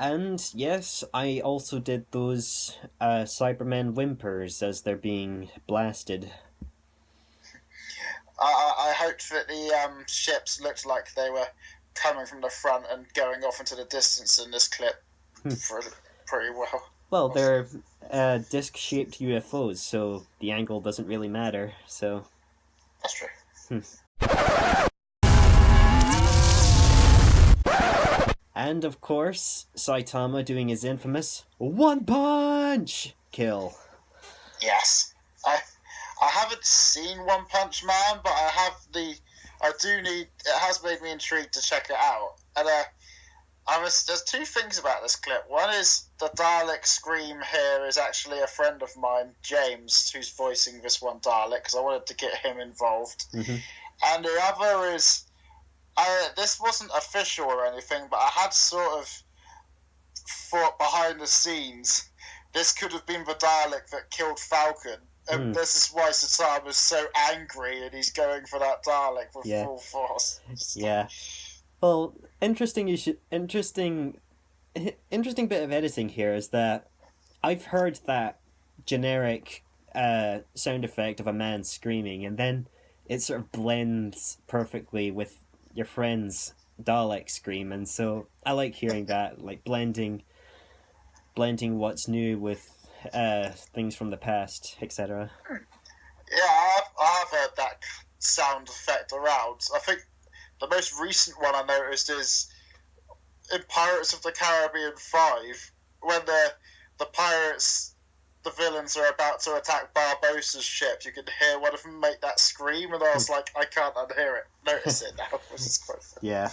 And yes, I also did those Cybermen whimpers as they're being blasted. I hoped that the ships looked like they were coming from the front and going off into the distance in this clip pretty well. Well, they're disc-shaped UFOs, so the angle doesn't really matter, so... That's true. And, of course, Saitama doing his infamous One Punch kill. Yes. I haven't seen One Punch Man, but it has made me intrigued to check it out. And there's two things about this clip. One is the Dalek scream here is actually a friend of mine, James, who's voicing this one Dalek, because I wanted to get him involved. Mm-hmm. And the other is, this wasn't official or anything, but I had sort of thought behind the scenes, this could have been the Dalek that killed Falcon. And this is why Saitama's so angry and he's going for that Dalek with full force. Yeah. Well, interesting bit of editing here is that I've heard that generic sound effect of a man screaming, and then it sort of blends perfectly with your friend's Dalek scream, and so I like hearing that, like blending what's new with things from the past, etc. Yeah, I have heard that sound effect around. I think the most recent one I noticed is in Pirates of the Caribbean 5, when the pirates, the villains, are about to attack Barbossa's ship. You can hear one of them make that scream, and I was like, I can't unhear it. Notice it now, which is quite funny. Yeah.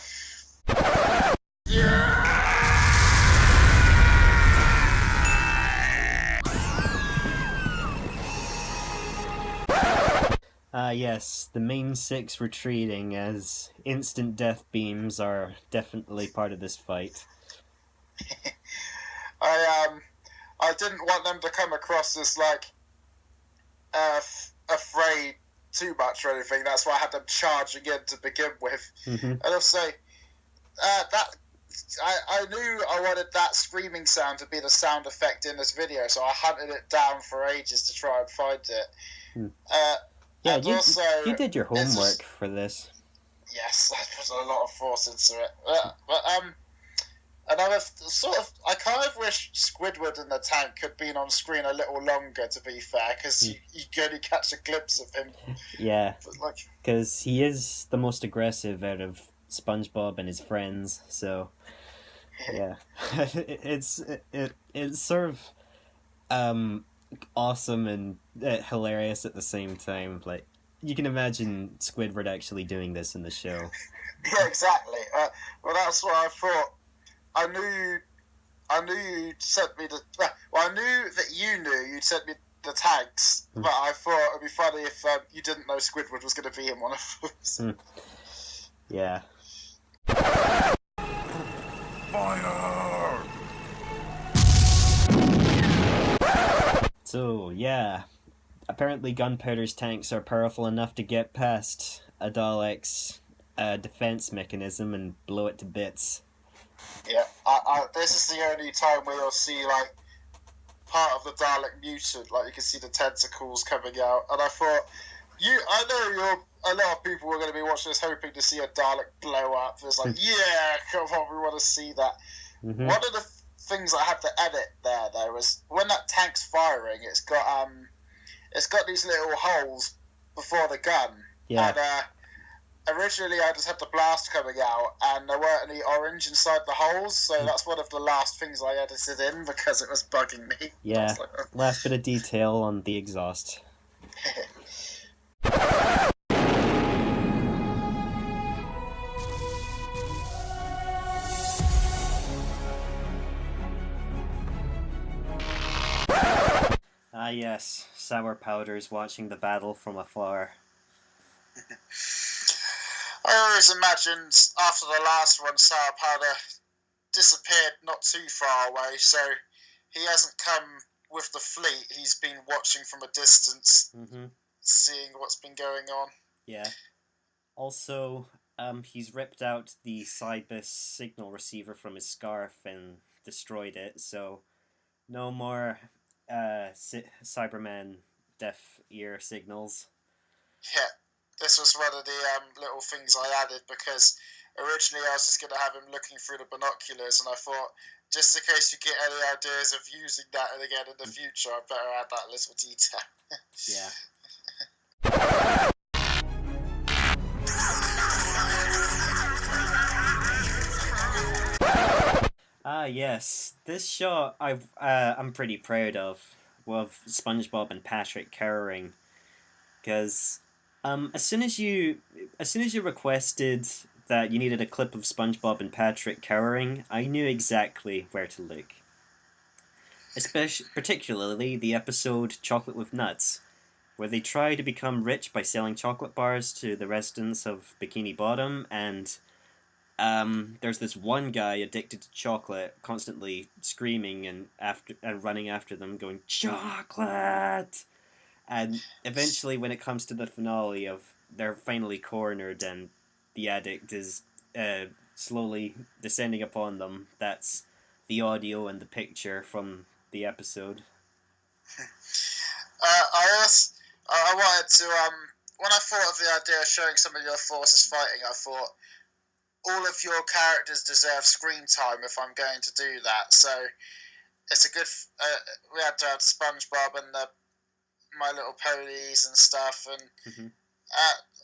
Yes, the main six retreating as instant death beams are definitely part of this fight. I didn't want them to come across as like afraid too much or anything. That's why I had them charging in to begin with. Mm-hmm. And I'll say that I knew I wanted that screaming sound to be the sound effect in this video, so I hunted it down for ages to try and find it. Yeah, you did your homework for this. Yes, I put a lot of force into it. Another sort of, I kind of wish Squidward in the tank had been on screen a little longer, to be fair, because you can only catch a glimpse of him. Yeah, because he is the most aggressive out of SpongeBob and his friends, so yeah, it's sort of awesome and hilarious at the same time. Like, you can imagine Squidward actually doing this in the show. Yeah, exactly. Well, that's what I thought. I knew you sent me the. Well, I knew that you knew you'd sent me the tags, but I thought it'd be funny if you didn't know Squidward was going to be in one of those. Yeah. Fire! So, yeah. Apparently Gunpowder's tanks are powerful enough to get past a Dalek's defense mechanism and blow it to bits. Yeah, this is the only time where you'll see, like, part of the Dalek mutant, like, you can see the tentacles coming out, and I thought, I know a lot of people were going to be watching this hoping to see a Dalek blow up. It's like, yeah, come on, we want to see that. Mm-hmm. One of the things I had to edit there, though, was when that tank's firing, it's got these little holes before the gun. Yeah. And originally I just had the blast coming out, and there weren't any orange inside the holes, so that's one of the last things I edited in because it was bugging me. Yeah, like, last bit of detail on the exhaust. Yes, Sour Powder's watching the battle from afar. I always imagined after the last one, Sour Powder disappeared not too far away, so he hasn't come with the fleet. He's been watching from a distance, seeing what's been going on. Yeah. Also, he's ripped out the Cybus signal receiver from his scarf and destroyed it. So no more Cyberman deaf ear signals. Yeah, this was one of the little things I added because originally I was just going to have him looking through the binoculars, and I thought, just in case you get any ideas of using that again in the future, I better add that little detail. Yeah. Yes. This shot I'm pretty proud of SpongeBob and Patrick cowering, because as soon as you requested that you needed a clip of SpongeBob and Patrick cowering, I knew exactly where to look. Particularly the episode Chocolate with Nuts, where they try to become rich by selling chocolate bars to the residents of Bikini Bottom, and there's this one guy addicted to chocolate, constantly screaming and running after them, going chocolate. And eventually, when it comes to the finale of they're finally cornered and the addict is slowly descending upon them, that's the audio and the picture from the episode. I wanted to when I thought of the idea of showing some of your forces fighting, I thought all of your characters deserve screen time if I'm going to do that. So it's a good. We had SpongeBob and the My Little Ponies and stuff, and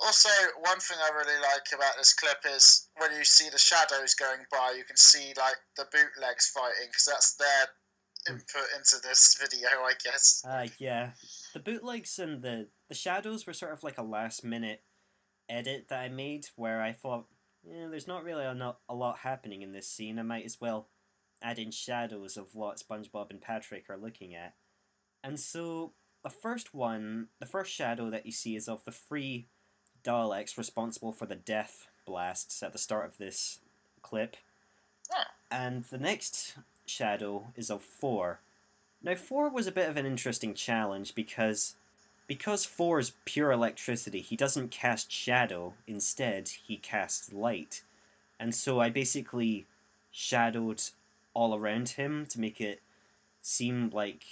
also one thing I really like about this clip is when you see the shadows going by, you can see like the bootlegs fighting because that's their input into this video, I guess. Yeah, the bootlegs and the shadows were sort of like a last minute edit that I made where I thought, there's not really a lot happening in this scene. I might as well add in shadows of what SpongeBob and Patrick are looking at. And so the first shadow that you see is of the 3 Daleks responsible for the death blasts at the start of this clip. And the next shadow is of 4. Now 4 was a bit of an interesting challenge because 4 is pure electricity, he doesn't cast shadow, instead he casts light. And so I basically shadowed all around him to make it seem like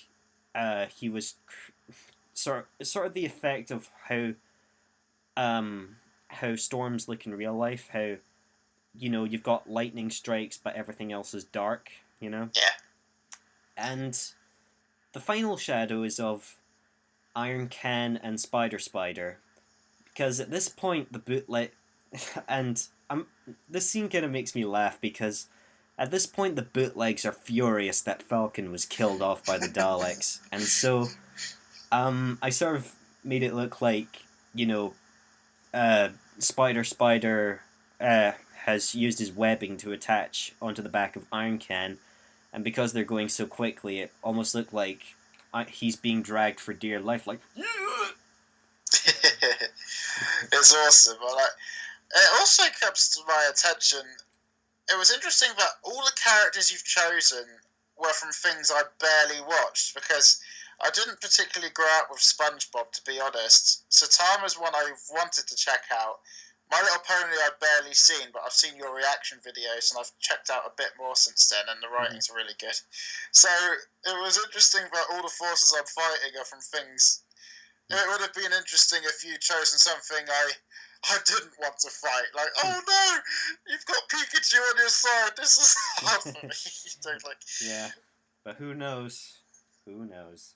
he was sort of the effect of how storms look in real life, how you've got lightning strikes but everything else is dark, Yeah. And the final shadow is of Iron Can and Spider, because at this point the bootleg and this scene kind of makes me laugh because at this point the bootlegs are furious that Falcon was killed off by the Daleks, and so I sort of made it look like Spider has used his webbing to attach onto the back of Iron Can, and because they're going so quickly, it almost looked like he's being dragged for dear life, like. It's awesome. It also comes to my attention. It was interesting that all the characters you've chosen were from things I barely watched because I didn't particularly grow up with SpongeBob, to be honest. Satama's one I've wanted to check out. My Little Pony I've barely seen, but I've seen your reaction videos and I've checked out a bit more since then, and the writing's really good. So it was interesting that all the forces I'm fighting are from things. It would have been interesting if you'd chosen something I didn't want to fight. Like, oh no, you've got Pikachu on your side. This is hard for me. Yeah, but who knows? Who knows?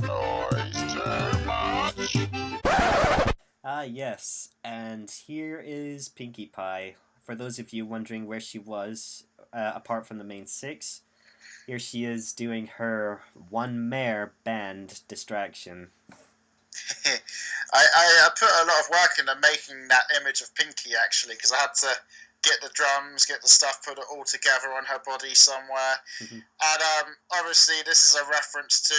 Noise too much. Yes, and here is Pinkie Pie. For those of you wondering where she was, apart from the main 6, here she is doing her one mare band distraction. I put a lot of work into making that image of Pinkie, actually, because I had to get the drums, get the stuff, put it all together on her body somewhere. And obviously this is a reference to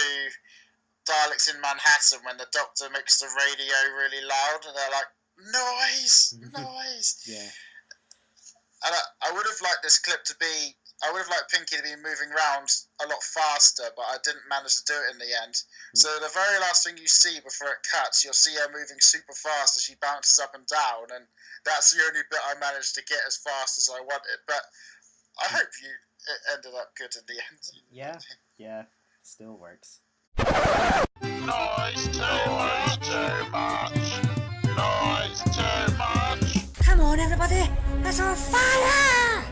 Daleks in Manhattan when the Doctor makes the radio really loud and they're like, noise, noise. Yeah. And I would have liked this clip to be, I would have liked Pinkie to be moving around a lot faster, but I didn't manage to do it in the end. So the very last thing you see before it cuts, you'll see her moving super fast as she bounces up and down, and that's the only bit I managed to get as fast as I wanted. But I hope it ended up good in the end. Yeah, still works. Noise too much. Noise too much. Come on, everybody! It's on fire!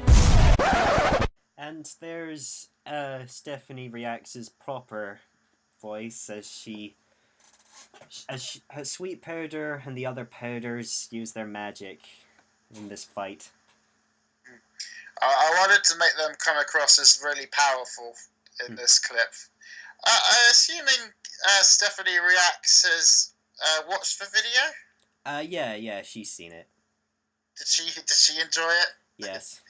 And there's Stephanie Reacts' proper voice as Sweet Powder and the other powders use their magic in this fight. I wanted to make them come across as really powerful in this clip. Assuming Stephanie Reacts has watched the video. Yeah, she's seen it. Did she enjoy it? Yes.